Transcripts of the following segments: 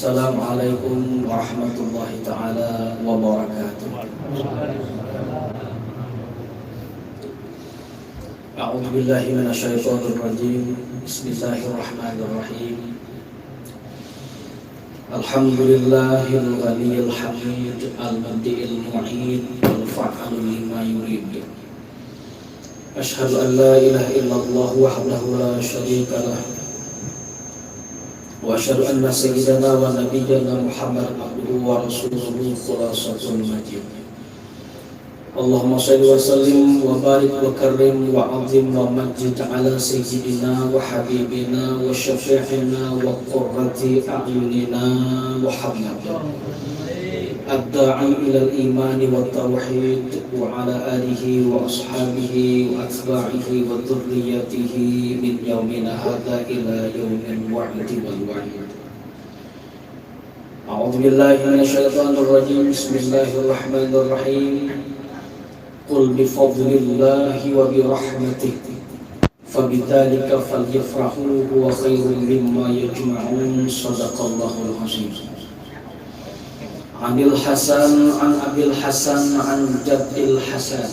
Assalamualaikum warahmatullahi ta'ala wabarakatuh. A'udzu billahi minasyaitonir rajim. Bismillahirrahmanirrahim. Alhamdulillahil ghaniyil hamid, al-mubdi'il mu'id, wal fa'alu lima yurid. Asyhadu an la ilaha illallah wahdahu la syarika lah. Wa asyhadu anna sayyidana wa nabiyyana Muhammadan abduhu wa rasuluhu khulasatul majid. Allahumma shalli wa sallim wa barik wa karrim wa azim wa majid ala sayyidina wa habibina wa syafi'ina wa qurrati a'yunina Muhammad ad-da'i ila al-imani wa tauhid wa ala alihi wa ashabihi wa atba'ihi wa dhurriyyatihi min yaumina hadha ila yaumil wa'di wal wa'id. A'udzu billahi minasyaitonir rajim. Bismillahirrahmanirrahim. Qul bi fadlillahi wa bi rahmatihi fabidzalika falyafrahu huwa khairun mimma yajma'un. Shadaqallahul azim. Abil Hasan an Abil Hasan an Jaddil Hasan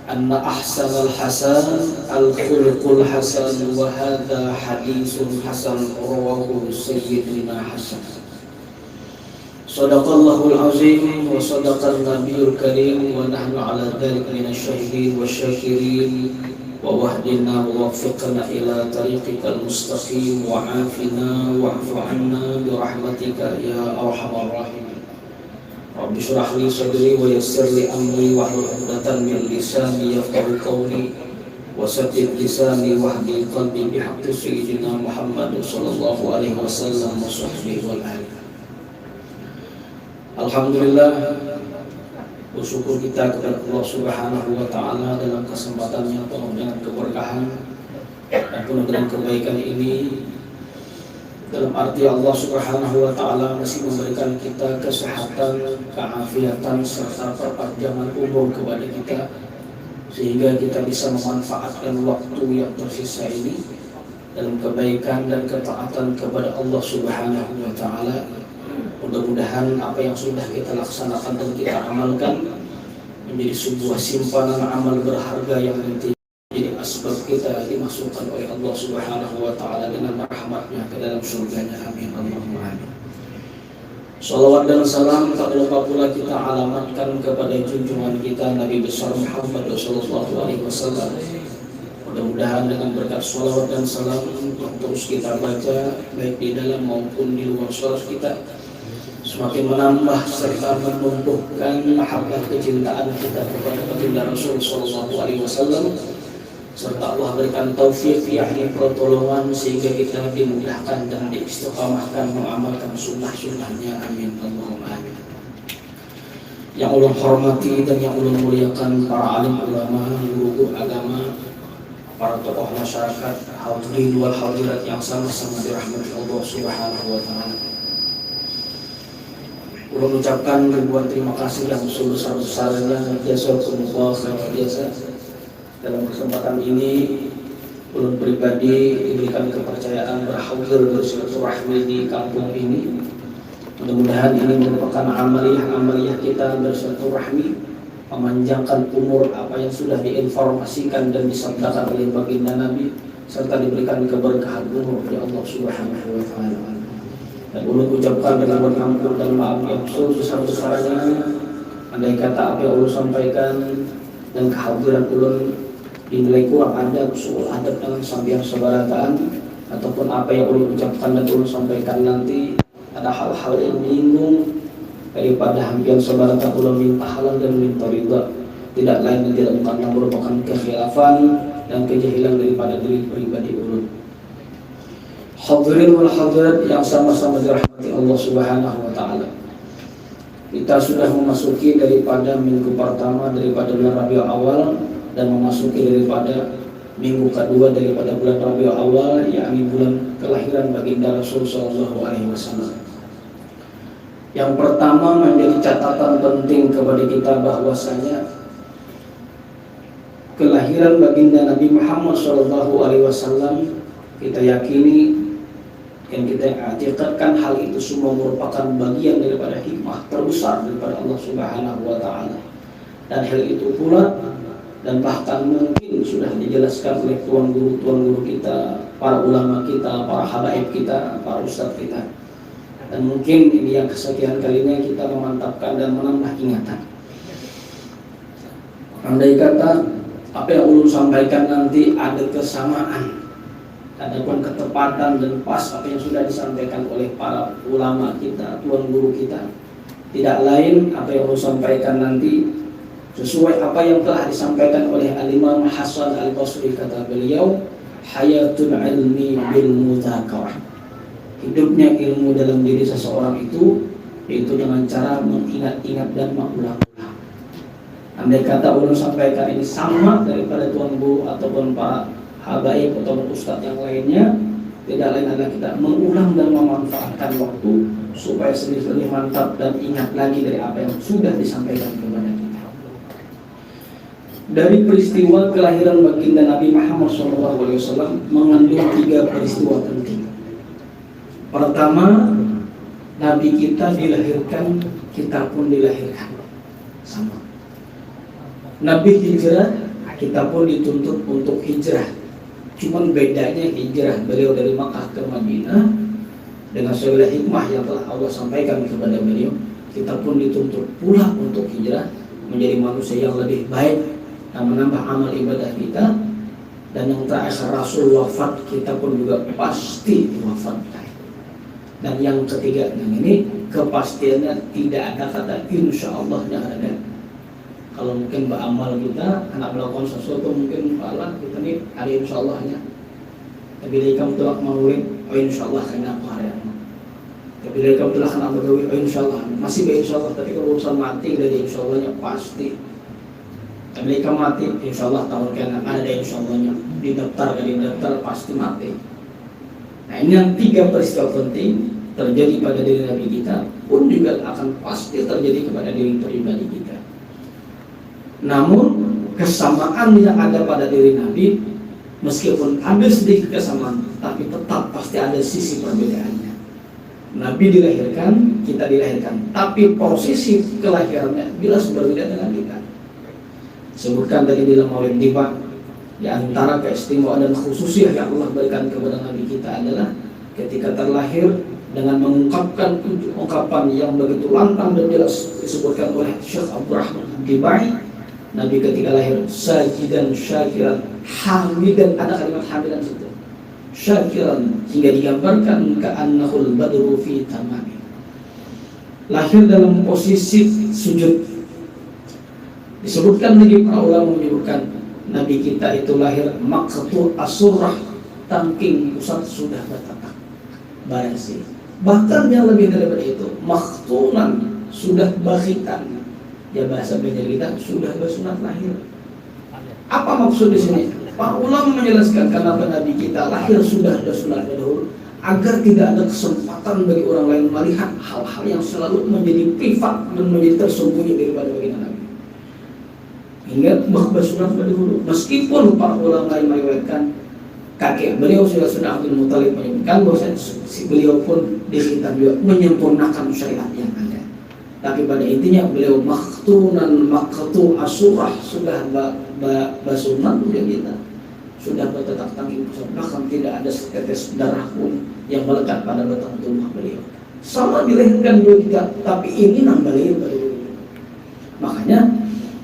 anna ahsanal hasan al-khuluqul hasan wa hadha haditsun hasan rawahu sayyidina Hasan. Shadaqallahul azim wa sadaqan nabiyul karim wa nahnu ala dzalika minasyahidin wasyakirin wa wahdina wa waffiqna ila tariqikal mustaqim wa afina wa'fu 'anna bi rahmatika ya arhamar rahimin. Rabbi shrah li sadri wa yassir li amri wahlul 'uqdatam min lisani yafqahu qawli wa saddid lisani wahdi qalbi bihaqqi sayyidina Muhammad sallallahu alaihi wasallam wa sahbihi wal ali. Alhamdulillah, bersyukur kita kepada Allah Subhanahu wa taala dalam kesempatan yang penuh dengan keberkahan dan penuh dengan kebaikan ini. Dalam arti Allah Subhanahu wa ta'ala masih memberikan kita kesehatan, keafiatan, serta perpanjangan umur kepada kita, sehingga kita bisa memanfaatkan waktu yang tersisa ini dalam kebaikan dan ketaatan kepada Allah Subhanahu wa ta'ala. Mudah-mudahan apa yang sudah kita laksanakan dan kita amalkan menjadi sebuah simpanan amal berharga yang nanti jadi asbab kita dimasukkan oleh Allah Subhanahu wa ta'ala dengan rahmatnya ke dalam surganya. Amin Allahumma amin. Salawat dan salam tak lupa pula kita alamatkan kepada junjungan kita Nabi besar Muhammad sallallahu alaihi wasallam. Mudah-mudahan dengan berkat salawat dan salam yang terus kita baca baik di dalam maupun di luar salat kita semakin menambah serta menumbuhkan mahabbah kecintaan kita kepada baginda Rasul sallallahu alaihi wasallam, serta Allah berikan taufik yakni pertolongan sehingga kita dimudahkan dan diistiqamahkan mengamalkan sunnah-sunnahnya. Amin Allahumma amin. Yang ulun hormati dan yang ulun muliakan para alim ulama, guru agama, para tokoh masyarakat, hadirin wal hadirat yang sama-sama dirahmati Allah Subhanahu wa taala. Ulun ucapkan ribuan terima kasih yang sebesar-besarnya jazakumullah khairan jasa. Dalam kesempatan ini ulun pribadi diberikan kepercayaan berhadir bersilaturahmi di kampung ini. Mudah-mudahan ini merupakan amaliyah kita bersilaturahmi, memanjangkan umur apa yang sudah diinformasikan dan disabdakan oleh baginda Nabi, serta diberikan keberkahan umur oleh Allah Subhanahu wa taala. Dan ulun ucapkan dengan pengampun dan maaf yang sebesar-besarnya andai kata apa yang ulun sampaikan dan kehadiran ulun dinilai kurang adab, suul adab dengan sambian sebarataan, ataupun apa yang ulun ucapkan dan ulun sampaikan nanti ada hal-hal yang menyinggung daripada hampian sebarataan, ulun minta halal dan minta ridha, tidak lain dan tidak bukan yang merupakan kekhilafan dan kejahilan daripada diri pribadi ulun. Hadirin wal hadirat yang sama-sama dirahmati Allah Subhanahu wa taala. Kita sudah memasuki daripada minggu pertama daripada bulan Rabiul Awal dan memasuki daripada minggu kedua daripada bulan Rabiul Awal, yakni bulan kelahiran baginda Rasul sallallahu alaihi wasallam. Yang pertama menjadi catatan penting kepada kita bahwasanya kelahiran baginda Nabi Muhammad sallallahu alaihi wasallam kita yakini yang kita i'tiqadkan hal itu semua merupakan bagian daripada hikmah terbesar daripada Allah Subhanahu wa taala. Dan hal itu pula dan bahkan mungkin sudah dijelaskan oleh tuan guru kita, para ulama kita, para habaib kita, para ustadz kita. Dan mungkin ini yang kesekian kalinya kita memantapkan dan menambah ingatan. Andai kata apa yang ulun sampaikan nanti ada kesamaan, adapun ketepatan dan pas apa yang sudah disampaikan oleh para ulama kita, tuan guru kita, tidak lain apa yang ulun sampaikan nanti sesuai apa yang telah disampaikan oleh Al-Imam Hasan Al-Basri. Kata beliau, hayatul ilmi bil mudzakarah. Hidupnya ilmu dalam diri seseorang itu yaitu dengan cara mengingat-ingat dan mengulang-ulang. Andai kata ulun sampaikan ini sama daripada tuan guru ataupun para habaib ataupun ustadz yang lainnya, tidak lain adalah kita mengulang dan memanfaatkan waktu supaya lebih mantap dan ingat lagi dari apa yang sudah disampaikan kepada kita. Dari peristiwa kelahiran baginda Nabi Muhammad SAW mengandung 3 peristiwa penting. Pertama, Nabi kita dilahirkan, kita pun dilahirkan sama. Nabi hijrah, kita pun dituntut untuk hijrah. Cuman bedanya hijrah beliau dari Makkah ke Madinah dengan segala hikmah yang telah Allah sampaikan kepada beliau, kita pun dituntut pula untuk hijrah menjadi manusia yang lebih baik dan menambah amal ibadah kita. Dan yang terakhir Rasul wafat, kita pun juga pasti wafatkan. Dan yang ketiga ini kepastiannya tidak ada kata insya Allah, yang ada. Kalau mungkin beramal kita anak melakukan sesuatu mungkin Allah kita ini ada insya Allahnya. Tapi dari kamu telah maulid, oh insya Allah kena apa hari ini. Tapi dari kamu telah kena bergawi, oh insya Allah masih be insya Allah. Tapi kalau urusan mati dari insya Allahnya pasti. Tapi dari kamu mati, insya Allah tahun kena ada insya Allahnya. Di daftar pasti mati. Nah ini yang 3 peristiwa penting terjadi pada diri Nabi kita pun juga akan pasti terjadi kepada diri pribadi kita. Namun kesamaan yang ada pada diri Nabi, meskipun ada sedikit kesamaan, tapi tetap pasti ada sisi perbedaannya. Nabi dilahirkan, kita dilahirkan, tapi posisi kelahirannya jelas berbeda dengan kita. Sebutkan tadi dalam Maulid Diba, di antara keistimewaan dan khususiyah yang Allah berikan kepada Nabi kita adalah ketika terlahir dengan mengungkapkan ungkapan yang begitu lantang dan jelas disebutkan oleh Syekh Abdurrahman Dibai. Nabi ketika lahir sajidan syakiran hamidan, ada kalimat hamidan situ, syakiran hingga digambarkan ka'annahul badru fi tamami, lahir dalam posisi sujud. Disebutkan lagi para ulama menyebutkan Nabi kita itu lahir maqtu asurah, tangking pusat sudah bertatak barasi. Bahkan yang lebih daripada itu, makhtunan, sudah bakhitan. Ya bahasa beda kita sudah bersunat lahir. Apa maksud di sini? Para ulama menjelaskan kenapa Nabi kita lahir sudah bersunat dahulu, agar tidak ada kesempatan bagi orang lain melihat hal-hal yang selalu menjadi privat dan menjadi tersembunyi daripada baginda Nabi. Hingga bersunat dahulu. Meskipun para ulama lain meriwayatkan kakek beliau sudah Abdul Muthalib menyebutkan bahwa si beliau pun dihitam juga menyempurnakan syariat yang ada. Tapi pada intinya beliau makhtunan maqtu asurah, sudah basunat udah kita sudah bertetap tangking pusat, bahkan tidak ada setetes darah pun yang melekat pada batang tubuh beliau. Sama dilahirkan dulu kita, tapi ini nambah lahir pada beliau. Makanya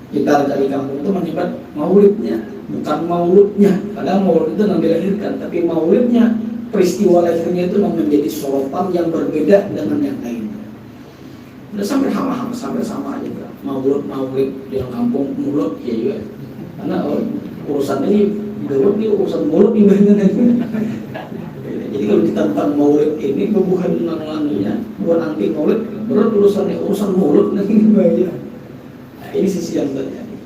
kita dari kampung itu menyebut maulidnya, bukan mauludnya. Padahal maulud itu yang dilahirkan, tapi maulidnya, peristiwa lahirnya itu menjadi sorotan yang berbeda dengan yang lain. Udah sampai sama aja bro. Maulud di kampung mulut ya juga. Karena urusan ini mulut ini urusan mulut ibaratnya. Jadi kalau kita tentang maulid ini bukan anunya, bukan anti maulid, berat urusan mulut nanti bahaya. Nah, ini sisi yang terjadi.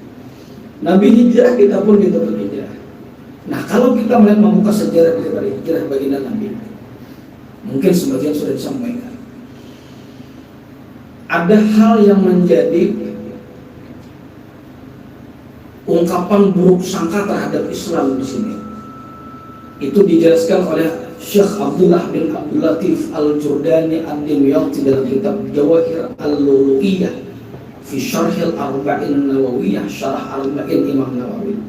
Nabi hijrah, kita pun dituntut hijrah. Nah kalau kita melihat membuka sejarah dari hijrah baginda Nabi, mungkin sebagian sudah disampaikan. Ada hal yang menjadi ungkapan buruk sangka terhadap Islam di sini. Itu dijelaskan oleh Syekh Abdullah bin Abdul Latif Al-Jurdani Ad-Dimyati dalam kitab Jawahir Al-Lulu'iyah fi Syarhil Arba'in Nawawiyah, Syarah Arba'in Imam Nawawi.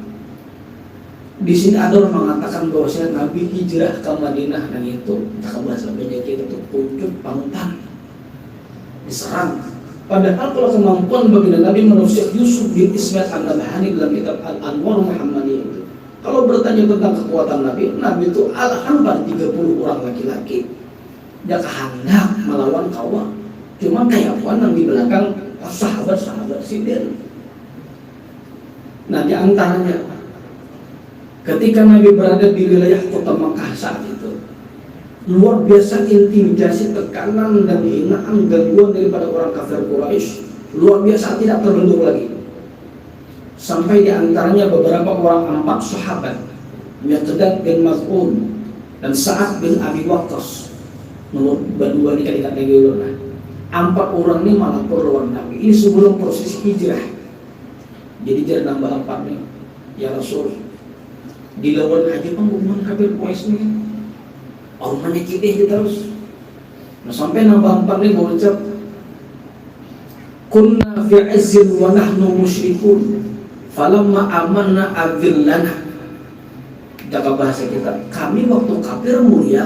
Di sini ada orang mengatakan bahwasanya Nabi hijrah ke Madinah dan itu bahasa penyakit itu pucuk pangtan diserang. Padahal kalau kemampuan baginda Nabi menurut Syekh Yusuf bin Ismail An-Nabhani dalam kitab Al-Anwar Muhammadiyah itu, kalau bertanya tentang kekuatan Nabi, Nabi itu al-hanbar 30 orang laki-laki. Dia kehendak melawan kaum. Cuma kayak apa di belakang sahabat-sahabat sidin. Nah, di antaranya ketika Nabi berada di wilayah kota Makkah saat itu, luar biasa intimidasi, tekanan dan hinaan, gangguan daripada orang kafir Quraisy luar biasa, tidak terbendung lagi. Sampai di antaranya beberapa orang 4 sahabat, Miqdad bin Mas'ud dan Sa'ad bin Abi Waqqas, nomor berdua ini kan tidak lagi. 4 orang ini malah lawan Nabi. Ini sebelum proses hijrah. Jadi dia nambah 4 nih. Ya Rasul, dilawan aja pembunuhan kafir Quraisy ini. Orangnya kita terus. Nah, sampai nambah 4 nih berucap, kunna fi izzin wa nahnu musyrikun falamma amanna adzillana. Jaga bahasa kita, kami waktu kafir mulia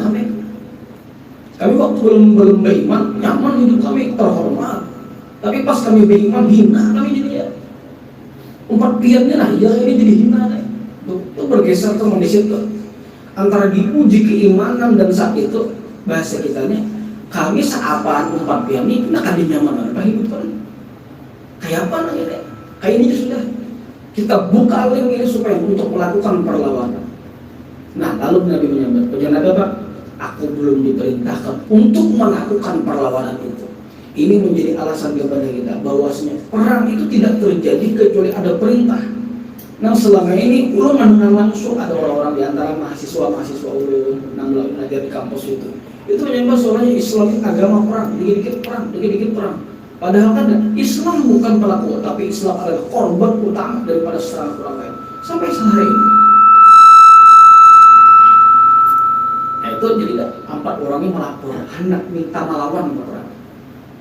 kami waktu belum beriman nyaman hidup kami terhormat, tapi pas kami beriman hina kami jadi ya. 4 piannya lah ya ini jadi hina nih. Itu bergeser ke manusia tuh antara dipuji keimanan dan saat itu bahasa kitanya kami seapaan 4 pian ini nak ada nyaman apa hidup kan kayak apa nih kayak ini sudah kita buka link ini supaya untuk melakukan perlawanan. Nah, lalu Nabi menyebut, Nabi apa? Aku belum diperintahkan untuk melakukan perlawanan itu. Ini menjadi alasan kepada kita bahwasanya perang itu tidak terjadi kecuali ada perintah. Nah, selama ini ulun mendengar langsung ada orang-orang di antara mahasiswa ulun yang belajar di kampus itu menyebut soalnya Islam agama perang, dikit-dikit perang. Padahal kan Islam bukan pelaku, tapi Islam adalah korban utama daripada serangan orang lain. Sampai sehari ini. Nah, itu jadi 4 orang ini melapor, hendak minta melawan perang.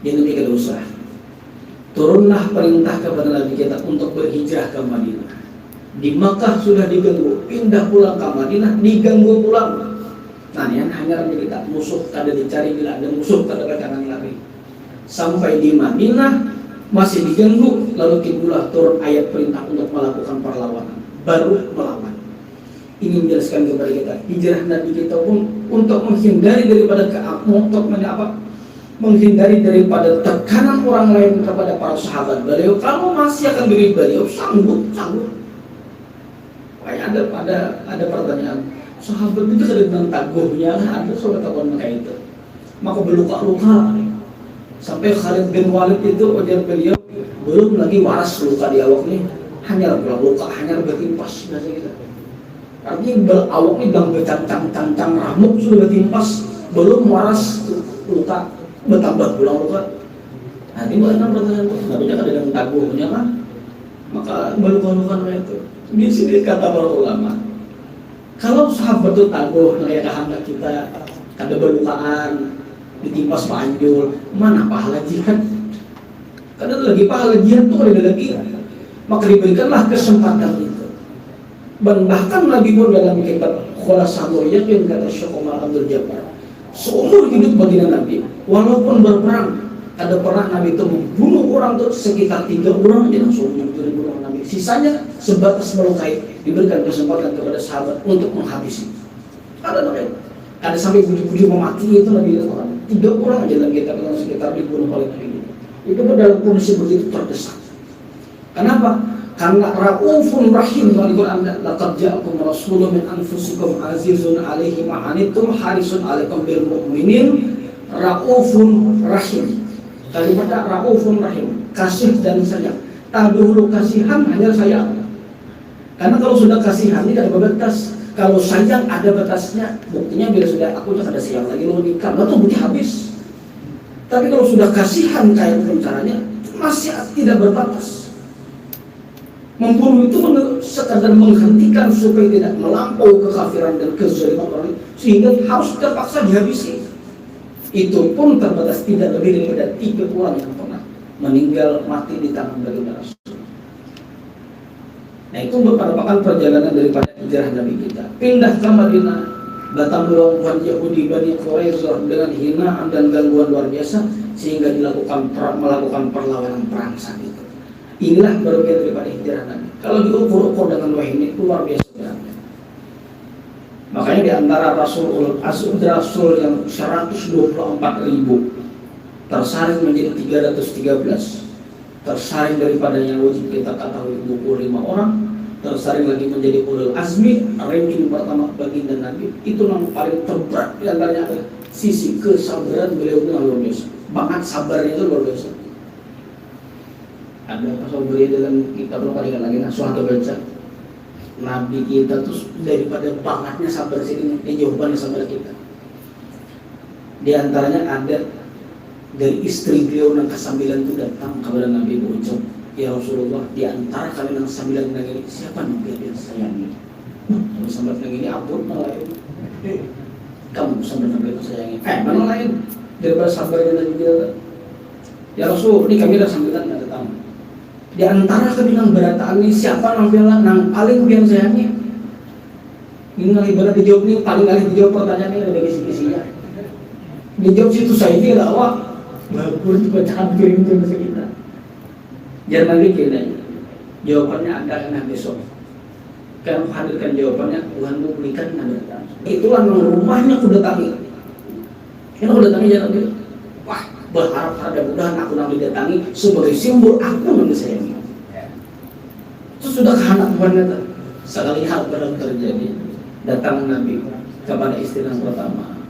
Dia demikian dosa. Turunlah perintah kepada Nabi kita untuk berhijrah ke Madinah. Di Makkah sudah diganggu, pindah pulang ke Madinah diganggu pulang. Nah, yang hanya kita musuh kada dicari, bila ada musuh kada jangan lari. Sampai di Madinah masih diganggu, lalu timbullah turun ayat perintah untuk melakukan perlawanan, baru melawan. Ini menjelaskan kepada kita hijrah Nabi kita pun untuk menghindari daripada menghindari daripada tekanan orang lain kepada para sahabat beliau. Kalau masih akan beri beliau sanggup. Kayak ada pertanyaan, sahabat itu ada dengan taguhnya, ada soal taguhan mereka itu, maka berluka-luka. Sampai Khalid bin Walid itu ujar beliau belum lagi waras luka di awak nih, hanya luka hanya bertimpas bahasa kita. Artinya awak ini bilang bercancang ramuk sudah bertimpas, belum waras luka bertambah pulang luka. Nah, ini bukan pertanyaan itu, tapi ada yang taguhnya kan, maka berluka-luka itu. Di sini kata para ulama, kalau sahabat itu taguh kayak kehendak kita, ada berlukaan, ditimpas panjul, mana pahala jihad? Karena lagi pahala jihad tuh ada lagi, maka diberikanlah kesempatan itu. Dan bahkan Nabi pun dalam kitab Khulasatul Yakin kata Syekh Umar Abdul Jabbar, seumur hidup baginda Nabi, walaupun berperang, ada pernah Nabi itu membunuh orang tuh sekitar 3 orang aja langsung membunuh orang Nabi. Sisanya sebatas melukai, diberikan kesempatan kepada sahabat untuk menghabisi. Ada sampai bujuk-bujuk memati itu Nabi orang. 3 orang aja dalam kitab yang sekitar dibunuh oleh Nabi. Itu dalam kondisi begitu terdesak. Kenapa? Karena Raufun Rahim dalam Al-Quran, laqad ja'akum rasulun min anfusikum azizun 'alaihi ma 'anittum harisun 'alaikum bil mu'minin Raufun Rahim. Kalimat Raufun Rahim, kasih dan sayang. Tak dulu kasihan hanya sayang. Karena kalau sudah kasihan tidak ada batas. Kalau sayang ada batasnya. Buktinya bila sudah aku jangan ada sayang lagi mau nikah, itu bukti habis. Tapi kalau sudah kasihan kayak caranya masih tidak berbatas. Membunuh itu sekadar menghentikan supaya tidak melampaui kekafiran dan kezaliman orang lain, sehingga harus terpaksa dihabisi. Itu pun terbatas tidak lebih daripada 3 orang yang pernah meninggal mati di tangan baginda Rasul. Nah, itu merupakan perjalanan daripada hijrah Nabi kita. Pindah ke Madinah, datang rombongan Yahudi Bani Quraisyah dengan hinaan dan gangguan luar biasa, sehingga melakukan perlawanan perang saat itu. Inilah bagian daripada hijrah Nabi. Kalau diukur-ukur dengan wahyu ini luar biasa beratnya. Makanya di antara Rasul yang 124.000 tersaring menjadi 313, tersaring daripada yang wajib kita ketahui 25 orang, tersaring lagi menjadi ulul azmi, ranking pertama baginda Nabi. Itu yang paling terberat di antaranya adalah sisi kesabaran beliau itu luar biasa. Banget sabarnya itu luar biasa. Ada pasal beliau dalam kitab Al-Qur'an lagi suatu baca Nabi kita tuh daripada bangetnya sabar sini jawabannya sabar kita. Di antaranya ada dari istri beliau yang ke-9 itu datang kepada Nabi berucap, ya Rasulullah, di antara kalian yang 9 ini siapa Nabi yang sayangi? Kamu sambat yang ini abur mana lain? Kamu sambat Nabi yang sayangi? Mana lain daripada sabarnya Nabi kita? Ya Rasul, ini kami dah 9 yang datang. Di antara kebilang berataan ini siapa yang paling biang sayangi? Ini ibarat dijawab ini paling kali dijawab pertanyaan ini ada kisi-kisinya. Dijawab situ saya ini awak bagus juga campur itu bahasa kita. Jangan lagi kira jawabannya ada karena besok. Kan hadirkan jawabannya Tuhanmu berikan nanti. Itulah rumahnya aku datangi. Karena aku datangi jangan lagi. Wah, berharap mudah-mudahan aku nanti datangi sebagai simbol aku nanti sayangi. Itu sudah kehendak Tuhan. Sekali hal baru terjadi, datang Nabi kepada istri yang pertama,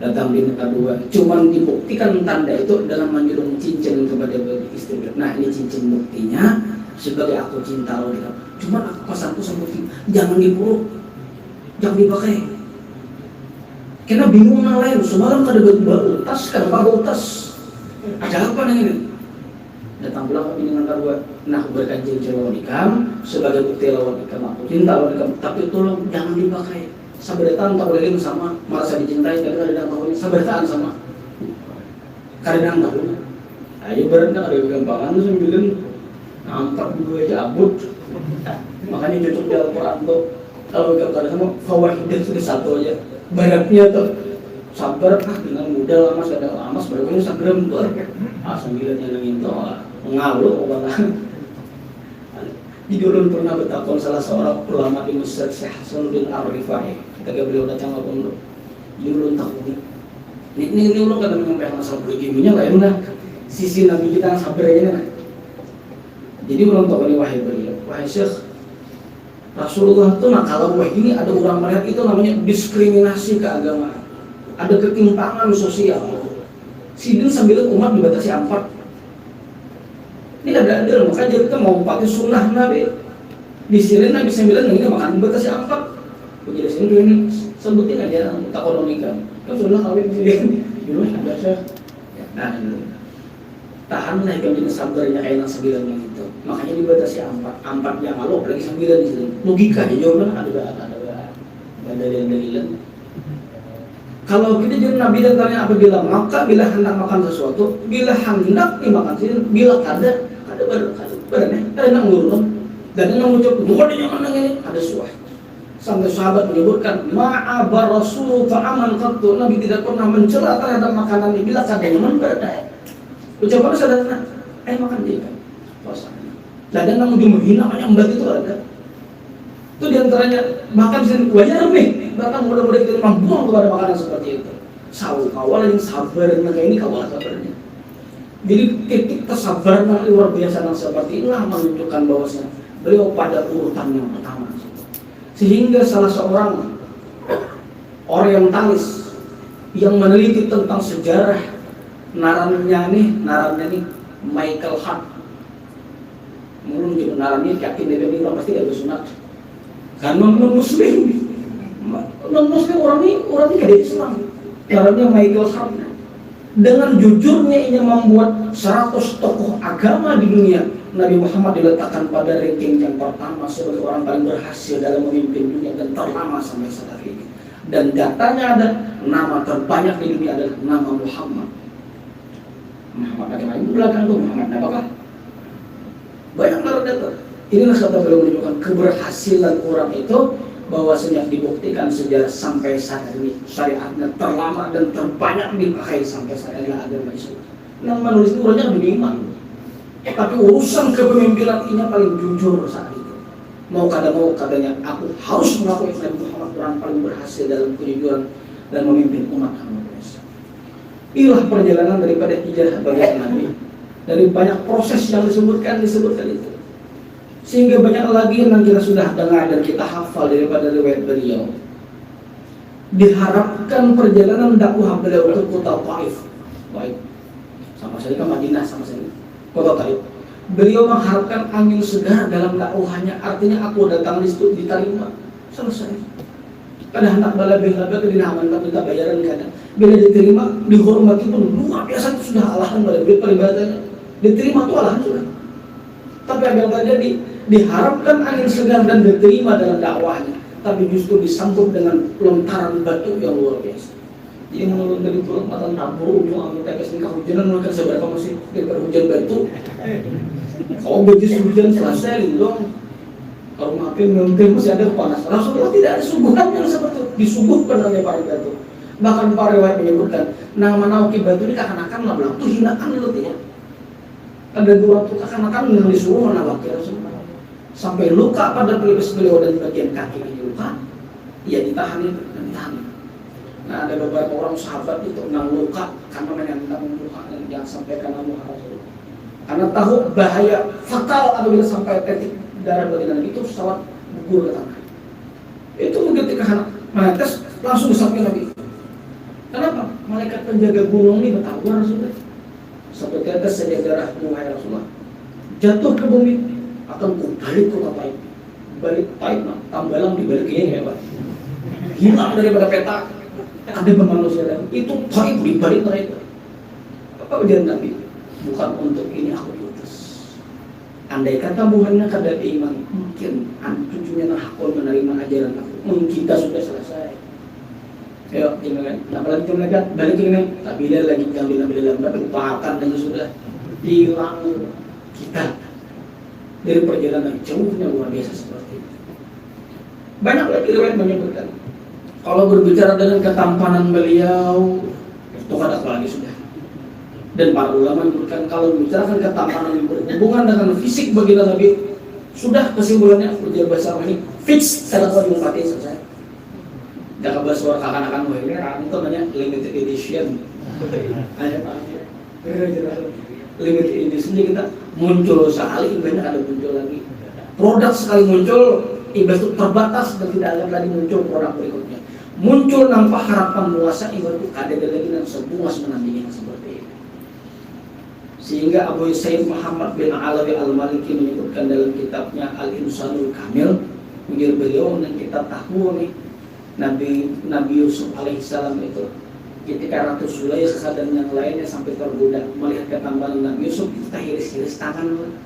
datang di kedua, cuman dibuktikan tanda itu dalam menjulung cincin kepada istri. Nah, ini cincin buktinya sebagai aku cinta Allah. Cuman aku pesanku sama bukti, jangan diburu, jangan dipakai. Karena bingung yang lain, semalam ada baru tas, kenapa baru tas? Ada apa nih ini? Datang pulang ke dengan kedua, nah aku berikan cincin lawan ikam sebagai bukti lawan ikam aku cinta lawan ikam, tapi tolong jangan dipakai. Sabar datang tak boleh sama merasa dicintai, tapi kadang tahunya sabar datang sama kadang tahunya. Ayo berat kan ada gampangan tuh 9 nampak dua aja abut. Makanya cocok di Al-Quran tuh kalau kadang sama fawahidah sudah satu aja. Baratnya tuh sabar dengan mudah lama kadang lama sebenarnya sagrem tuh. 9 yang minta mengaluh orang. Jadi ulun pernah bertakon salah seorang ulama di Mesir, Syekh Hasanuddin Ar-Rifai. Ketika beliau datang ke pondok, jadi ulun tahu ini ulun kadang menyampaikan masalah begininya lain lah. Sisi Nabi kita yang sabarnya lah. Jadi ulun tahu ini wahai beliau, wahai Syekh, Rasulullah itu nah kalau wahai ini ada orang melihat itu namanya diskriminasi keagamaan, ada ketimpangan sosial. Sidin 9 umat dibatasi 4. Ini ada adil, makanya kita mau pakai sunnah Nabi. Di sini Nabi 9 ini makan batasi 4. Jadi sini ini sebutin aja tak ekonomikan. Kan sunnah kawin di sini. Dulu ada saya. Nah, tahanlah ikan jenis sabarnya kayak yang 9 yang itu. Makanya dibatasi 4 yang lalu apalagi 9 di sini. Logika aja jawabnya ada dalilan. Kalau kita jadi Nabi dan tanya apabila maka bila hendak makan sesuatu, bila hendak dimakan sini, bila kada nak ngurun dan yang mengucap bukan yang mana ini ada suah. Sampai sahabat menyebutkan ma'abar Rasul ta'aman qattu, Nabi tidak pernah mencela terhadap makanan ini bila kada nyaman berdaya. Ucapan sederhana, makan dia kan puasa. Dan yang menghina yang mbak itu ada. Itu diantaranya makan sini wajar nih. Bahkan mudah-mudahan kita membuang kepada makanan seperti itu. Kawal yang sabarnya kayak ini kawal sabarnya. Jadi titik kesabaran yang luar biasa yang seperti inilah menunjukkan bahwasanya beliau pada urutan yang pertama. Sehingga salah seorang orientalis yang meneliti tentang sejarah narannya nih Michael Hart. Mungkin juga narannya yakin dia orang pasti ada sunat. Karena non-muslim orang ini kada Islam. Narannya Michael Hart. Dengan jujurnya ia membuat 100 tokoh agama di dunia. Nabi Muhammad diletakkan pada ranking yang pertama sebagai orang paling berhasil dalam memimpin dunia dan terlama sampai saat ini. Dan datanya ada nama terbanyak di dunia adalah nama Muhammad. Muhammad bagaimana di belakang itu Muhammad apakah? Banyak data. Inilah kata beliau menunjukkan keberhasilan orang itu, bahwasanya dibuktikan sejarah sampai saat ini syariatnya terlama dan terbanyak dipakai sampai saat ini agama Islam. Yang menulis itu orangnya beriman, tapi urusan kepemimpinan ini paling jujur saat itu. Mau katanya aku harus mengakui Nabi Muhammad orang paling berhasil dalam kejujuran dan memimpin umat Islam. Inilah perjalanan daripada hijrah bagi Nabi. Dari banyak proses yang disebutkan itu. Sehingga banyak lagi yang kita sudah dengar dan kita hafal daripada riwayat beliau. Diharapkan perjalanan dakwah beliau ke kota Taif. Baik. Sama sekali ke Madinah sama sekali. Kota Taif. Beliau mengharapkan angin segar dalam dakwahnya. Artinya aku datang di situ diterima. Selesai. Kadang hendak balabeh-labeh kedinaman tak minta bayaran kadang. Bila diterima, dihormati pun luar biasa itu sudah alahan pada peribadahnya. Diterima itu alahan sudah. Tapi apa yang terjadi? Diharapkan angin segar dan diterima dalam dakwahnya, tapi justru disambut dengan lontaran batu yang luar biasa. Jadi menurut dari turun mata nabur ujung angin tetes ini kehujanan mereka seberapa masih daripada hujan batu. Kalau bejis hujan selesai dong. Kalau maafin mungkin masih ada panas. Rasulullah tidak ada suguhan yang seperti itu. Disuguhkan oleh para batu. Bahkan para riwayat menyebutkan nama-nama batu ini akan bilang itu hinaan lutnya. Ada dua tuh akan disuruh menawaki Rasulullah. Sampai luka pada pelipis beliau dan bagian kaki ini luka, ia ditahan dan ditahan. Nah ada beberapa orang sahabat itu kena luka karena menyandang luka dan jangan sampai kena muka Rasulullah. Karena tahu bahaya fatal apabila sampai titik darah bagian itu pesawat gugur ke tanah. Itu ketika menetes langsung disamping Nabi. Kenapa? Malaikat penjaga gunung ini bertawar Rasulullah. Sampai tetes saja darah muka Rasulullah. Jatuh ke bumi. Akan balik ke Taif, balik Taif, tambalang di baliknya ya Pak, hilang daripada peta, ada manusia lain, itu Taif di balik Taif. Apa ujian Nabi? Bukan untuk ini aku diutus. Andai kata bukannya kada iman, mungkin cucunya nakal menerima ajaran aku, mungkin kita sudah selesai. Ayo, jangan, apalagi cuma lihat balik ini, tak bila lagi jangan bilang lupakan dan sudah hilang kita. Dari perjalanan jauhnya luar biasa seperti itu. Banyak lagi riwayat menyebutkan kalau berbicara dengan ketampanan beliau itu kada lagi sudah. Dan para ulama menyebutkan kalau membicarakan ketampanan yang berhubungan dengan fisik bagi Nabi, sudah kesimpulannya ujar bahasa ini fix kada perlu diumpati selesai. Jangan bahas suara akan-akan ini itu namanya limited edition. Hanya limited edition kita muncul sekali, banyak ada muncul lagi. Produk sekali muncul, ibas itu terbatas dan tidak akan lagi muncul produk berikutnya. Muncul nampak harapan luasa, ibas itu ada lagi dan sebuah menandingi seperti ini. Sehingga Abu Sayyid Muhammad bin Alawi Al-Maliki menyebutkan dalam kitabnya Al-Insanul Kamil, menurut beliau dan kita tahu nih Nabi Yusuf alaihissalam itu ketika Ratu Zulaikha dan yang lainnya sampai tergoda melihat ketambahan Nabi Yusuf, kita hiris-hiris tangan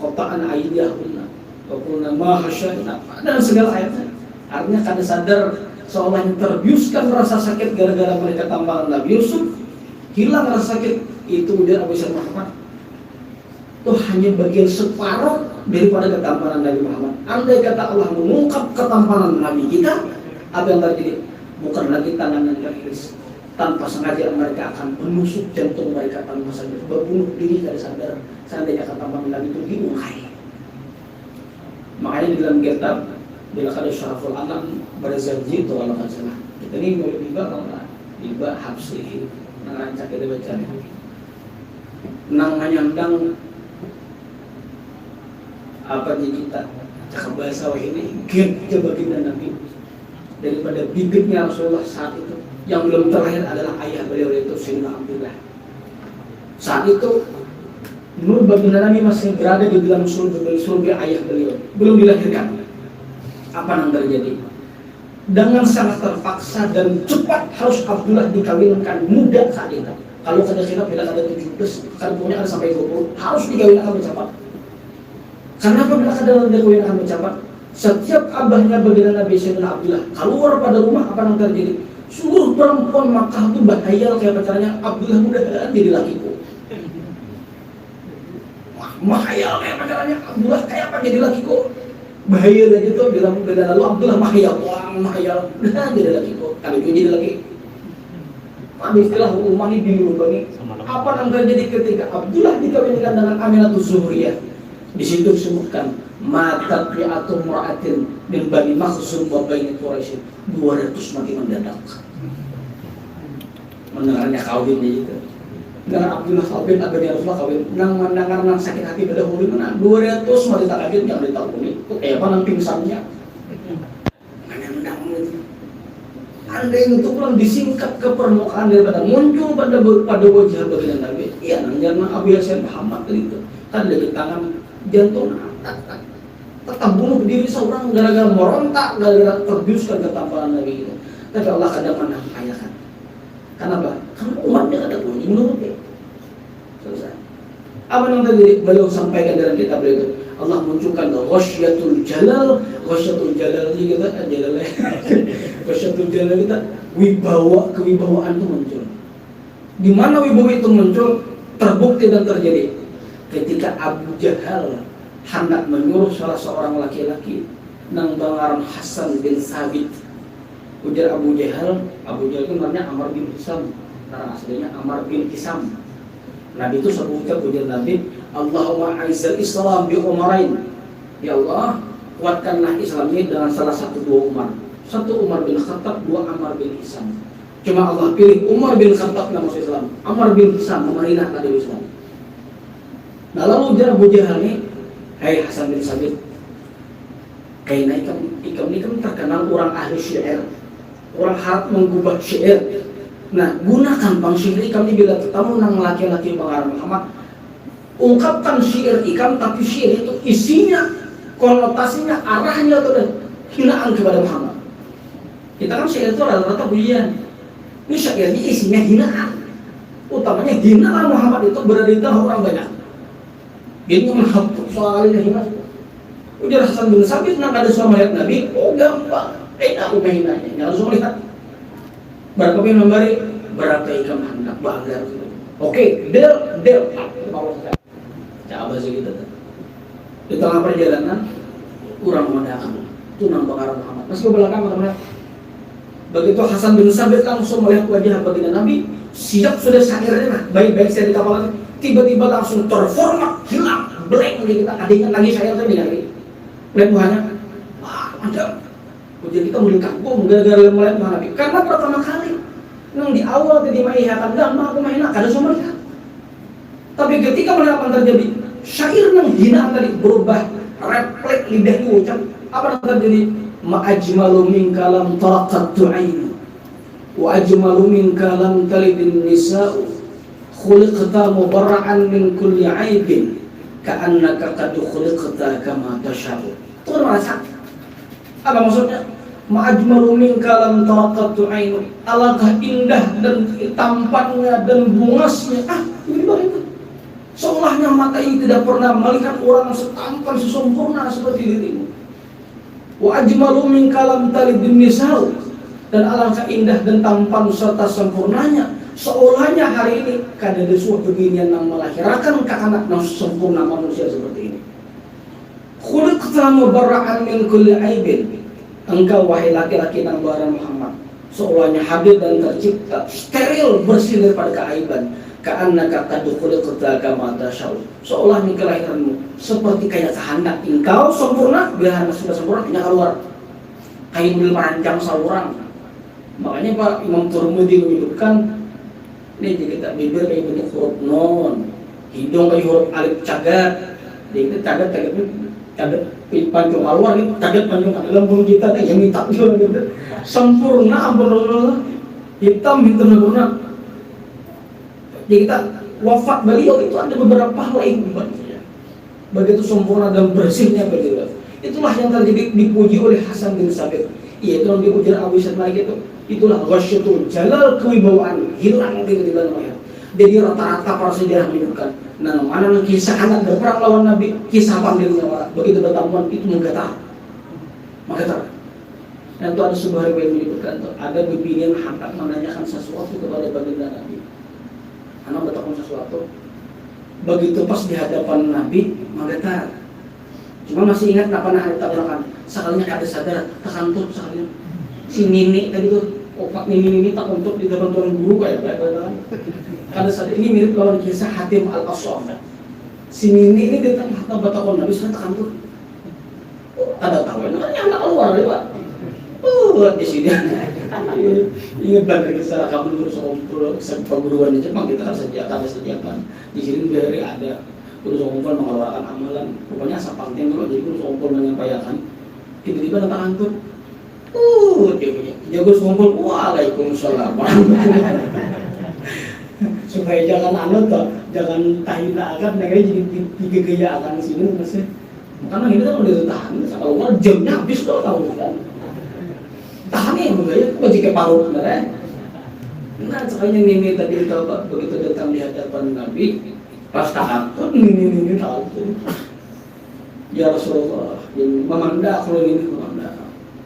qata'an aydiyahunna wa qulna ma hasya'na dan segala ayatnya. Artinya kada sadar seolah terbiuskan rasa sakit gara-gara mereka tambahan Nabi Yusuf, hilang rasa sakit. Itu dia Abu Sayyid Muhammad itu hanya bagian separuh daripada ketampanan Nabi Muhammad. Andai kata Allah mengungkap ketampanan Nabi kita, apa yang terjadi? Bukan lagi tangan yang teriris. Tanpa sengaja mereka akan menusuk jantung mereka tanpa sadar, berbunuh diri dari sadar. Seandainya ketampanan Nabi itu diungkai. Makanya di dalam kitab bila kada Syaraful Anam Barzanji itu kalau nggak salah. Kita ini boleh tiba kalau nggak tiba habsi ngerancak kita baca. Nang menyandang apa di kita cakap bahasa ini gap baginda Nabi daripada bibitnya Rasulullah saat itu yang belum terlahir adalah ayah beliau yaitu Sayyidina Abdullah. Saat itu nur baginda Nabi masih berada di dalam surga ayah beliau belum dilahirkan. Apa yang terjadi? dengan sangat terpaksa dan cepat harus Abdullah dikawinkan muda saat itu. Kalau ada khilaf bila ada 17, kan punya ada sampai 20, harus dikawinkan cepat. Kenapa bila ada dikawinkan cepat? Setiap abahnya baginda Nabi Sayyidina Abdullah keluar pada rumah, apa yang terjadi? Seluruh perempuan Makkah itu berhayal kayak pacarnya, Abdullah mudah-mudahan jadi lakiku. Mahayal kayak pacarnya, Abdullah kayak apa jadi lakiku? Bahaya aja tuh bilang beda lalu Abdullah mahayal, wah mahayal, nah jadi lakiku. Kalau itu jadi laki. Tapi istilah umum ini dilubangi. Apa yang terjadi ketika Abdullah dikawinkan dengan Aminatus Zuhriyah? Di situ disebutkan mata bi'atu mura'atin min Bani Makhzum wa Bani Quraisy, 200 mati mendadak. Mendengarnya kawinnya gitu. Dengan Abdullah kawin, akhirnya Rasulullah kawin. Nang mendengar nang sakit hati pada hulu mana 200 mati tak kaget yang ditakuni. Kayak apa nang pingsannya? Menendang itu. Andai itu pulang disingkat ke permukaan daripada muncul pada wajah baginda Nabi. Iya, namanya Abu Yasin Muhammad itu. Kan dari tangan jantung tetap bunuh diri seorang gara-gara merontak, gara-gara terbiuskan ketampanan Nabi itu. Tapi Allah kadang menampiakan. Kenapa? Karena umatnya kadang bunyi menurut dia. Selesai. Apa yang tadi beliau sampaikan dalam kitab beliau itu? Allah munculkan Ghasyatul Jalal. Ghasyatul Jalal ini kita Jalal. Ghasyatul Jalal kita kewibawaan itu muncul. Di mana wibawa itu muncul? Terbukti dan terjadi ketika Abu Jahal hendak menyuruh salah seorang laki-laki nang bangaran Hasan bin Sabit. Ujar Abu Jahal itu namanya Amr bin Hisam, karena aslinya Amr bin Hisam. Nabi itu sebutkan ujar Nabi, Allahumma a'izzal Islam bi Umarain. Ya Allah, kuatkanlah Islam ini dengan salah satu dua Umar. Satu Umar bin Khattab, dua Amr bin Hisam. Cuma Allah pilih Umar bin Khattab yang masuk Islam, Amr bin Hisam memerintah tadi Islam. Nah lalu ujar Abu Jahal ini, hai Hasan bin Sabit, kayaknya ikam ini kan terkenal orang ahli syair, orang harap menggubah syair. Nah gunakan bang syair ikam ini bila ketemu nang laki-laki pengarang Muhammad, ungkapkan syair ikam, tapi syair itu isinya, konotasinya, arahnya itu dan hinaan kepada Muhammad. Kita kan syair itu rata-rata pujian, ini syair ini isinya hinaan, utamanya hinaan Muhammad itu berada di tengah orang banyak. Ini menghapus soalnya hina. Ujar Hasan bin Sabit nak ada suami melihat Nabi, oh gampang. Aku mahinanya, nggak harus melihat. Berapa yang memberi, berapa ikam hendak bangga. Oke, deal. Coba sih kita. Di tengah perjalanan, kurang mendakan. Itu nampak arah Muhammad. Masih ke belakang teman-teman. Begitu Hasan bin Sabit langsung melihat wajah baginda Nabi, siap sudah syairnya, baik-baik saya di kapal. Tiba-tiba langsung terformat, hilang, blank di kita. Adanya lagi saya tadi lagi. Lihat Tuhannya, wah mantap. Jadi kita mulai kagum gara-gara melihat Nabi. Karena pertama kali, nang di awal tadi maihakan gampang aku main ada semua lihat. Tapi ketika melihat apa yang terjadi, syair nang hinaan tadi berubah, refleks lidah diucap. Apa yang terjadi? Ma'ajmalu minka lam taraqattu aini, wa ajmalu minka lam talidin nisa'u. Khuliqta mubarra'an min kulli aibin ka'annaka qad khuliqta kama tasha'u. Itu merasa apa maksudnya? Ma'ajmalu minka lam taraqattu ainu. Alangkah indah dan tampannya dan bungasnya. Ini bagaimana? Seolahnya mata ini tidak pernah melihat orang yang setampan sesempurna seperti dirimu. Wa ajmalu minka lam talidin nisa'u. Dan alangkah indah dan tampan serta sempurnanya, seolahnya hari ini kada ada suatu beginian yang melahirkan ke anak yang sempurna manusia seperti ini. Khuliqta mubarra'an min kulli aibin. Engkau wahai laki-laki nang barang Muhammad, seolahnya hadir dan tercipta steril, bersih daripada keaiban. Ka'annaka qad khuliqta kama tasha'u. Seolahnya kelahiranmu seperti kayak kehendak engkau sempurna, bila sudah sempurna tidak keluar. Kain bil merancang seorang. Makanya Pak Imam Turmudi menyebutkan ini kita bibir kayak bentuk huruf non, hidung kayak huruf alif cagat, jadi cagat panjang keluar ini cagat panjang lambung kita yang minta gitu sempurna ampun hitam sempurna. Jadi kita wafat beliau itu ada beberapa hal lain begitu sempurna dan bersihnya begitu. Itulah yang terjadi dipuji oleh Hasan bin Sabit. Iya itu yang diujar Abu Ishaq lagi itu. Itulah ghasyatul jalal, kewibawaan hilang tiba-tiba namanya. Jadi rata-rata para sejarah menyebutkan, nah mana kisah anak berperang lawan Nabi, kisah panggilnya orang. Begitu bertamuan itu menggetar. Dan itu ada sebuah riwayat menyebutkan tuh, ada bibi yang hendak menanyakan sesuatu kepada baginda Nabi. Anak bertakun sesuatu. Begitu pas di hadapan Nabi menggetar. Cuma masih ingat apa nah ada tabrakan. Sekalinya ada sadar terkantuk sekalinya. Si Nini tadi tuh, opak Nini tak untuk di depan tuan guru kayak ada sadar ini mirip lawan kisah Hatim Al-Aswam. Si Nini ini di tengah batakon Nabi sudah terkantuk. Ada tahu kan yang anak keluar ya Pak. Di sini ingat banget kisah kamu terus ngumpul perguruan di Jepang kita kan sediakan di sini dari ada terus ngumpul mengeluarkan amalan rupanya asap penting dulu jadi terus ngumpul menyampaikan tiba-tiba datang antur dia terus ngumpul waalaikumsalam supaya jangan jangan tahina akan negara jadi digegaya akan sini maksudnya karena ini kan udah tahan kalau jamnya habis tuh tahu kan tahannya budaya baju keparut benar. Nah sekalinya Nini tadi itu begitu datang di hadapan Nabi pas takut Nini tahu ya Rasulullah memanda kalau ini memanda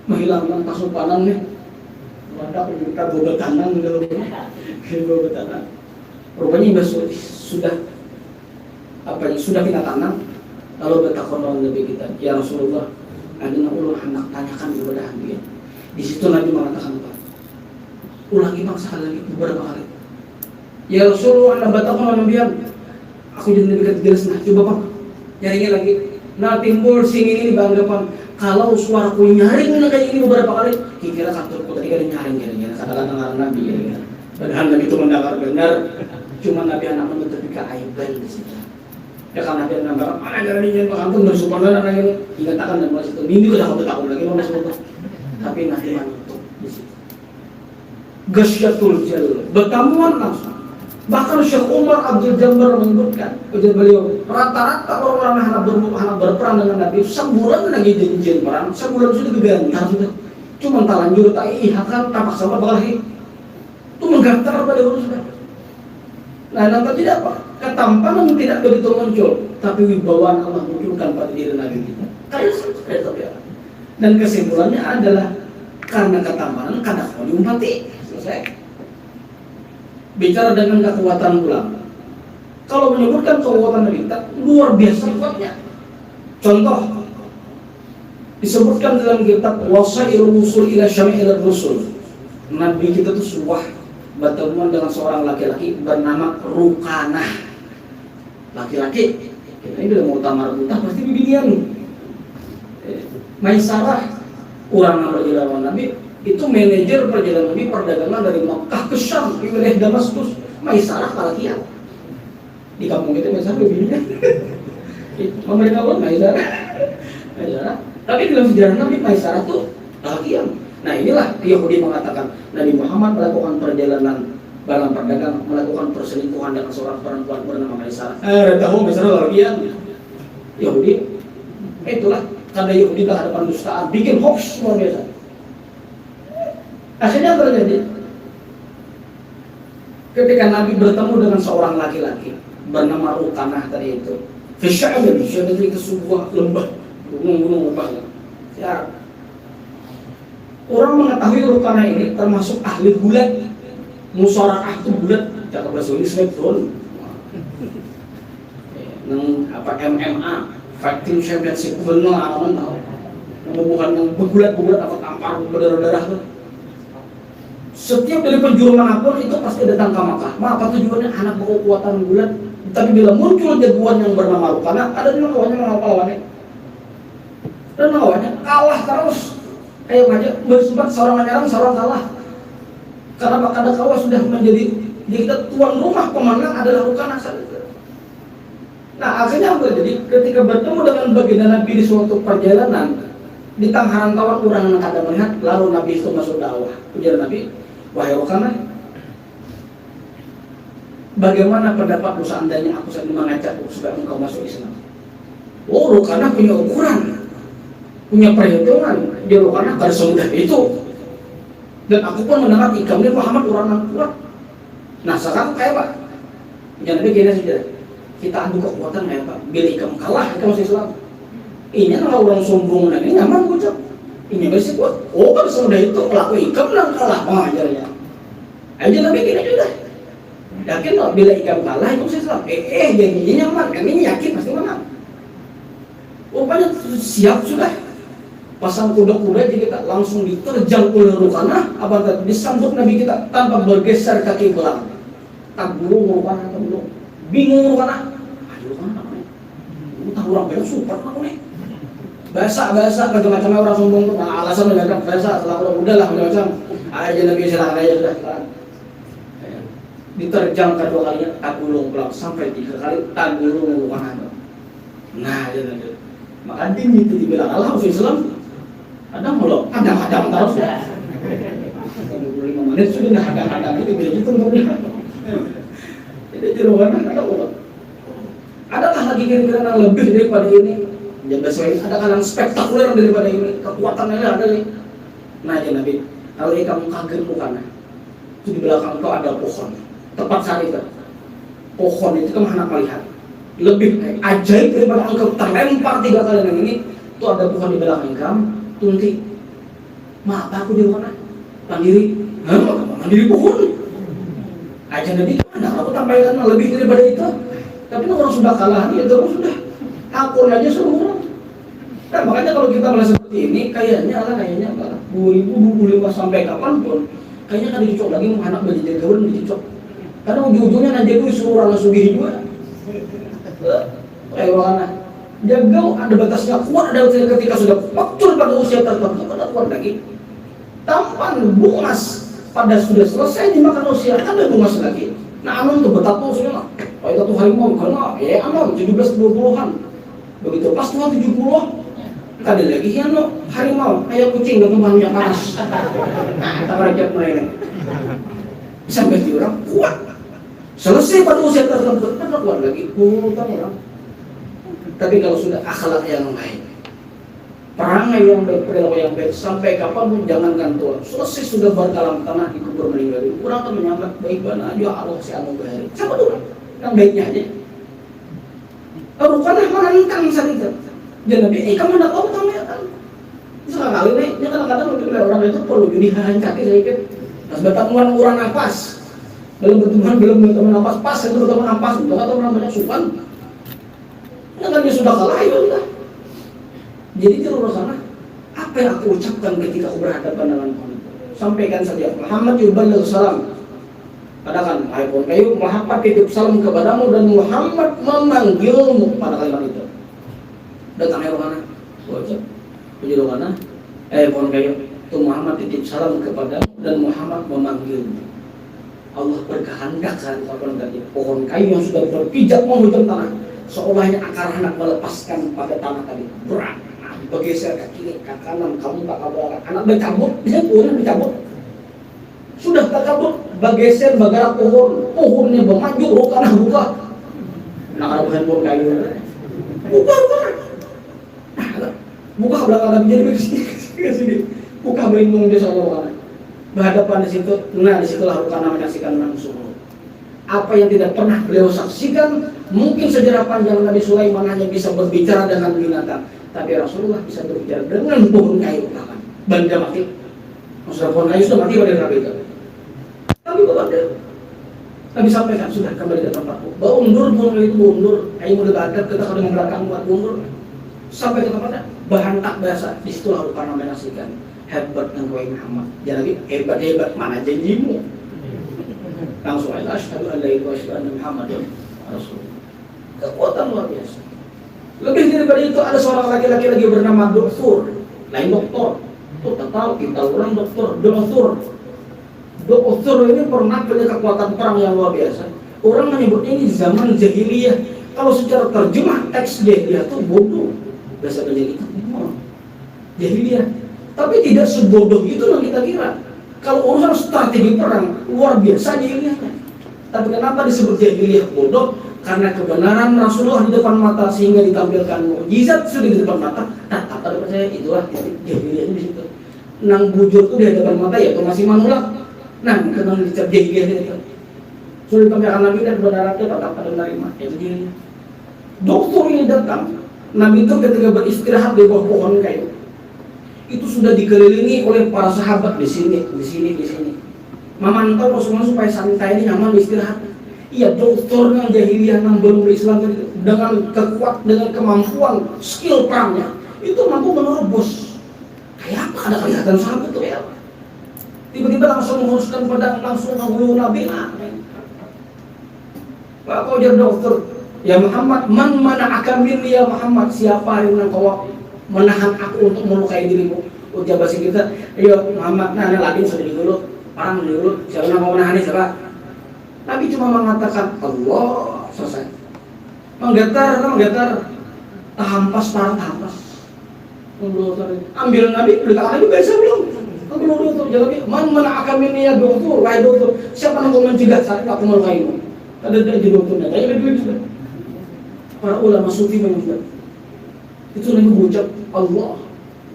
menghilangkan kasupanan nih memanda kita bobatanan bobatanan rupanya sudah sudah kita tanam lalu bertakon lawan Nabi kita ya Rasulullah adina ulun hendak tanyakan kepada dia. Di situ Nabi mengatakan apa? Ulangi bang sekali lagi beberapa kali. Ya Rasulullah anda batalkan Nabian. Aku jadi dekat jelas nah coba bang nyaringin lagi. Nah timbul sini ini bang depan. Kalau suaraku nyaring kayak ini beberapa kali, kira kantorku tadi kan nyaring katakan dengar Nabi ya. Padahal Nabi itu mendengar benar. Cuma Nabi anak menutup keaiban di situ. Ya kan Nabi anak mana jadi yang kantor bersumpah anak ini ingatkan dan mulai situ. Minggu udah aku tahun lagi mau masuk. Tapi Nabi menutup di situ. Ghasyatul jalal, bertamuan langsung. Bahkan Syekh Umar Abdul Jabbar menyebutkan, ujar beliau, rata-rata orang-orang anak berperang dengan Nabi, sebulan lagi janjian perang, sebulan sudah kegantar sudah. Cuma talanjur tak ihakan tapak sama berkelahi. Itu menggantar pada urusan. Nah, nanti tidak apa? Ketampanan tidak begitu muncul, tapi wibawaan Allah munculkan pada diri Nabi kita. Kayak dan kesimpulannya adalah karena ketampanan kadang mau diumpati. Selesai. Bicara dengan kekuatan ulama. Kalau menyebutkan kekuatan Nabi kita luar biasa kuatnya. Contoh disebutkan dalam kitab Wasailul Wusul ila Syama'il Rusul. Nabi kita itu sebuah bertemuan dengan seorang laki-laki bernama Rukanah. Laki-laki. Ini bila mau tamar buta pasti bibinian. Maisarah orang perjalanan Nabi itu manajer perjalanan Nabi perdagangan dari Makkah ke Syam di wilayah Damaskus. Maisarah kalakian di kampung kita Maisarah lebihnya pemerintah pun Maisarah tapi dalam sejarah Nabi Maisarah itu kalakian. Nah inilah Yahudi mengatakan Nabi Muhammad melakukan perjalanan dalam perdagangan melakukan perselingkuhan dengan seorang perempuan bernama Maisarah. Tahu Maisarah kalakian Yahudi itulah. Karena Yahudi berhadapan dustaan, bikin hoax luar biasa. Akhirnya terjadi ketika Nabi bertemu dengan seorang laki-laki bernama Rukanah tadi itu. Fisya'abin, Sya'abin itu sebuah lembah, gunung-gunung lembah. Ya. Orang mengetahui Rukanah ini termasuk ahli gulat. Musyarakah itu gulat, cakap bahasa ini smackdown. MMA fighting championship benar aman tahu bukan yang bergulat apa tampar berdarah-darah tuh setiap dari penjuru manapun itu pasti datang ke Makkah. Apa tujuannya? Anak berkekuatan gulat. Tapi bila muncul jagoan yang bernama Rukanah ada juga lawannya mengapa lawannya dan lawannya kalah terus kayak aja bersifat seorang menyerang seorang kalah karena Bakada Kawa sudah menjadi kita tuan rumah pemenang adalah Rukanah saat itu. Nah akhirnya apa jadi ketika bertemu dengan baginda Nabi di suatu perjalanan di tangharan tawan orang yang ada melihat lalu Nabi itu masuk dakwah. Ujar Nabi, wahai Rukanah, bagaimana pendapatmu seandainya aku sedang mengajak supaya engkau masuk Islam? Oh Rukanah punya ukuran. punya perhitungan jero kana kada semudah itu. Dan aku pun mendengar ikam ini Muhammad orang yang kuat. Nah sekarang kayak Pak, jangan begini saja. Kita adu kekuatan kayak Pak. Bila ikam kalah, ikam masih Islam. Ini kalau orang sombong dan ini nyaman ucap. Ini masih kuat. Oh kan semudah itu pelaku ikam yang kalah ajarnya. Aja lah begini juga. Yakin loh bila ikam kalah ikam masih Islam. Janjinya nyaman. Ini yakin pasti menang. Rupanya siap sudah. Pasang kuda-kuda jadi kita langsung diterjang oleh Rukana. Apa tadi disambut Nabi kita tanpa bergeser kaki belakang. Tak burung Rukana, tak burung. Bingung Rukana. Aduh Rukana namanya. Tahu orang banyak super namanya. Bahasa macam-macam orang sombong tuh. Nah, alasan mereka bahasa selalu udahlah macam-macam. Aja Nabi silakan aja sudah. Diterjang kedua kalinya tak burung belakang sampai 3 kali tak burung Rukana. Nah, jadi maka din itu dibilang Allah Islam. Kadang-kadang terus ya. 25 menit sudah kadang-kadang itu begitu untuk dia. Jadi jeroan adakah lagi kira-kira yang lebih daripada ini? Jangan sesuai adakah yang spektakuler daripada ini? Kekuatannya ada nih. Nah ya Nabi, kalau kamu kaget bukan? Itu di belakang kau ada pohon. Tepat saat itu. Pohon itu kamu hendak melihat. Lebih ajaib daripada engkau terlempar 3 kali yang ini. Itu ada pohon di belakang kamu. Tunti, maaf aku di mana? Mandiri, mandiri pohon. Aja Nabi mana? Aku tampilkan lebih daripada itu. Tapi orang sudah kalah, ya orang sudah. Aku aja semua. Nah, makanya kalau kita melihat seperti ini, kayaknya 2025 sampai kapanpun, kayaknya kan dicocok lagi anak baju jagawan dicocok. Karena ujung-ujungnya nanti itu suruh orang sugih juga. Kayak mana? Jagau ada batasnya kuat ada ketika sudah faktur pada usia tertentu pada kuat lagi. Tampan bungas pada sudah selesai dimakan usia ada bungas lagi. Nah aman tuh betapa usianya. Oh itu tuh harimau karena ya aman 17-20-an. Begitu pas tuh 70 ada lagi ya no harimau kayak kucing dan tumbangnya panas. Nah kita merajat mereka. Sampai di orang kuat. Selesai pada usia tertentu ada kuat lagi. Orang. Tapi kalau sudah akhlak yang baik, perangai yang baik, perilaku yang baik, sampai kapanpun jangankan tua, selesai sudah berdalam tanah dikubur meninggal, kurang akan menyambut baik bana aja Allah si anu bahari. Siapa tuh yang baiknya aja? Bukanlah menantang saat itu. Jadi kamu nak tahu tahu ya kan? Sekali nih, dia kadang-kadang orang itu perlu jadi hancur sedikit. Pas bertemuan orang nafas, belum bertemuan nafas pas, itu bertemuan nafas, itu atau orang banyak sukan. Karena dia sudah kalah ya udah. Jadi di luar sana apa yang aku ucapkan ketika aku berhadapan dengan kamu? Sampaikan saja Muhammad yuballigh salam. Katakan iPhone kayu Muhammad titip salam kepadamu dan Muhammad memanggilmu pada kalimat itu. Datang ya mana? Ucap. Puji mana? iPhone kayu itu Muhammad titip salam kepadamu dan Muhammad memanggilmu. Allah berkehendak saat itu pohon kayu yang sudah berpijak menghujam tanah. Seolahnya akar hendak melepaskan pada tanah tadi berat, bergeser ke kiri, ke kanan, kamu tak kabur, anak bercabut, dia pohonnya bercabut, sudah tak kabur, bergeser bagara pohonnya bermaju, Rukana buka, nak ada handphone kayu, buka, buka belakang Nabi jadi begini, buka berlindung di sana Rukana, berhadapan di situ, nah disitulah Rukana menyaksikan langsung. Apa yang tidak pernah beliau saksikan, mungkin sejarah panjang Nabi Sulaiman hanya bisa berbicara dengan binatang, tapi Rasulullah bisa berbicara dengan pohon kayu bahkan benda mati. Maksudnya pohon kayu sudah mati pada Nabi itu. Tapi kepada Nabi sampaikan sudah kembali ke tempatku. Undur pohon kayu itu undur, kayu udah ada kita kalau belakang buat undur sampai ke tempatnya bahantak bahasa. Disitulah Rukana menyaksikan hebat dan kau Muhammad. Jangan lagi hebat mana janjimu. Langsung aja asyhadu an la ilaha illallah Muhammadun Rasulullah. Kekuatan luar biasa. Lebih daripada itu ada seorang laki-laki lagi bernama Doktor, lain doktor. Tuh tahu kita orang doktor. Doktor ini pernah punya kekuatan perang yang luar biasa. Orang menyebutnya ini zaman jahiliyah. Kalau secara terjemah teks jahiliyah itu bodoh. Bahasa jahiliyah itu jahiliyah. Tapi tidak sebodoh itu yang kita kira. Kalau urusan strategi perang luar biasa jahiliyahnya. Tapi kenapa disebut jahiliyah bodoh? karena kebenaran Rasulullah di depan mata sehingga ditampilkan mukjizat sudah di depan mata. Nah, apa dapat saya itulah jahiliyahnya di situ. Nang bujur tuh di depan mata ya, itu masih manulak. Nah, kenang dicap jahiliyahnya itu. Sudah ditampilkan Nabi dan kebenaran itu tak pada menerima. Itu dia. Dokter ini datang. Nabi itu ketika beristirahat di bawah pohon kayu, itu sudah dikelilingi oleh para sahabat di sini. Memantau Rasulullah supaya santai ini nyaman istirahat. Iya, dokternya jahiliyah yang belum berislam itu dengan kemampuan skill perangnya itu mampu menerobos. Kayak apa ada kelihatan sahabat itu ya? Tiba-tiba langsung menghunuskan pedang, langsung membunuh Nabi. Pak kau jadi dokter, ya Muhammad, man mana'aka minni ya Muhammad, siapa yang engkau menahan aku untuk melukai dirimu? Ujar bahasa kita, ayo Muhammad, nah lagi sudah dulu, perang dulu, siapa yang mau menahan siapa? Nabi cuma mengatakan Allah, selesai. Menggetar, tahampas. Ambil Nabi, dekat Nabi biasa belum? Ambil dokter, jadi man mana'aka minni ya dokter, wahai dokter, siapa yang mau mencegah saat aku melukaimu? Ada di dokternya, ada duit sudah. Para ulama sufi menyebut itu Nabi mengucap Allah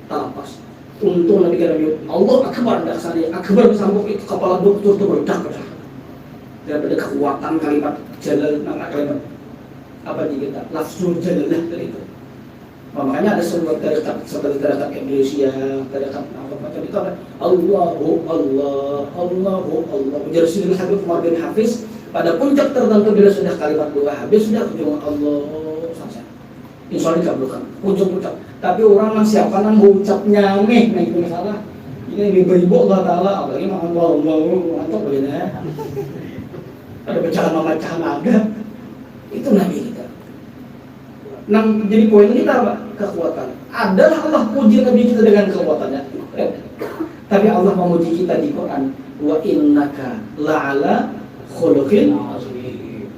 tapas. Untung Nabi kata Allah akbar, dasarnya akbar sambung itu kepala dokter itu berdak. Daripada kekuatan kalimat jalal, nama kalimat apa kita lafzul jalalah dari itu. Makanya ada sebuah tarikat seperti tarikat Indonesia, tarikat apa macam itu ada Allahu ujar Sidul Habib Umar bin Hafiz. Pada puncak tertentu bila sudah kalimat dua habis sudah ujung Allah selesai. Insya Allah dikabulkan puncak. Tapi orang yang siapa nang ucapnya nih itu masalah. Ini ibu Allah Taala, apalagi Allah mantap begini ya. Ada pecahan ada. Itu Nabi kita. Jadi poin kita apa? Kekuatan. Adalah Allah puji Nabi kita dengan kekuatannya. Tapi Allah memuji kita di Quran. Wa innaka la'ala khuluqin azim.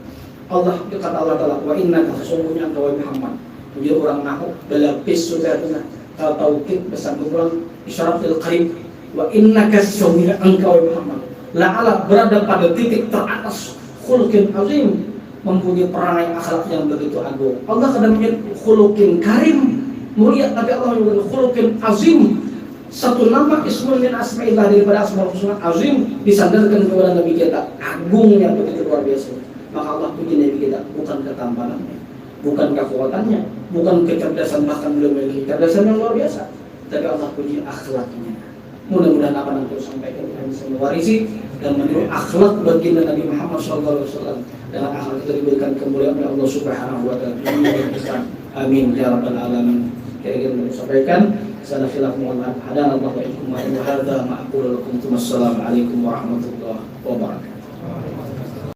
Allah kata Allah Taala, wa innaka sesungguhnya engkau Muhammad menjadi orang nahu belapis sudah benar. Kalau tauhid besar kurang isyaratul qarib. Wa innaka sesungguhnya engkau Muhammad la'ala berada pada titik teratas khuluqin azim, mempunyai perangai akhlak yang begitu agung. Allah kadang menyebut khuluqin karim mulia, tapi Allah menyebut khuluqin azim. Satu nama ismun min asma'illah daripada asmaul husna azim disandarkan kepada Nabi kita, agung yang begitu luar biasa. Maka Allah puji Nabi kita bukan ketampanannya, bukan kekuatannya, bukan kecerdasan, bahkan belum memiliki kecerdasan yang luar biasa, tapi Allah puji akhlaknya. Mudah-mudahan apa yang kita sampaikan kita bisa mewarisi dan meniru akhlak baginda Nabi Muhammad SAW. Dengan akhlak itu diberikan kemuliaan oleh Allah Subhanahu wa taala. Amin ya rabbal alamin. Kira-kira yang disampaikan sana khilaf mu'alaf hadana Allah wa ikum wa hadha ma'qul lakum. Assalamualaikum warahmatullahi wabarakatuh.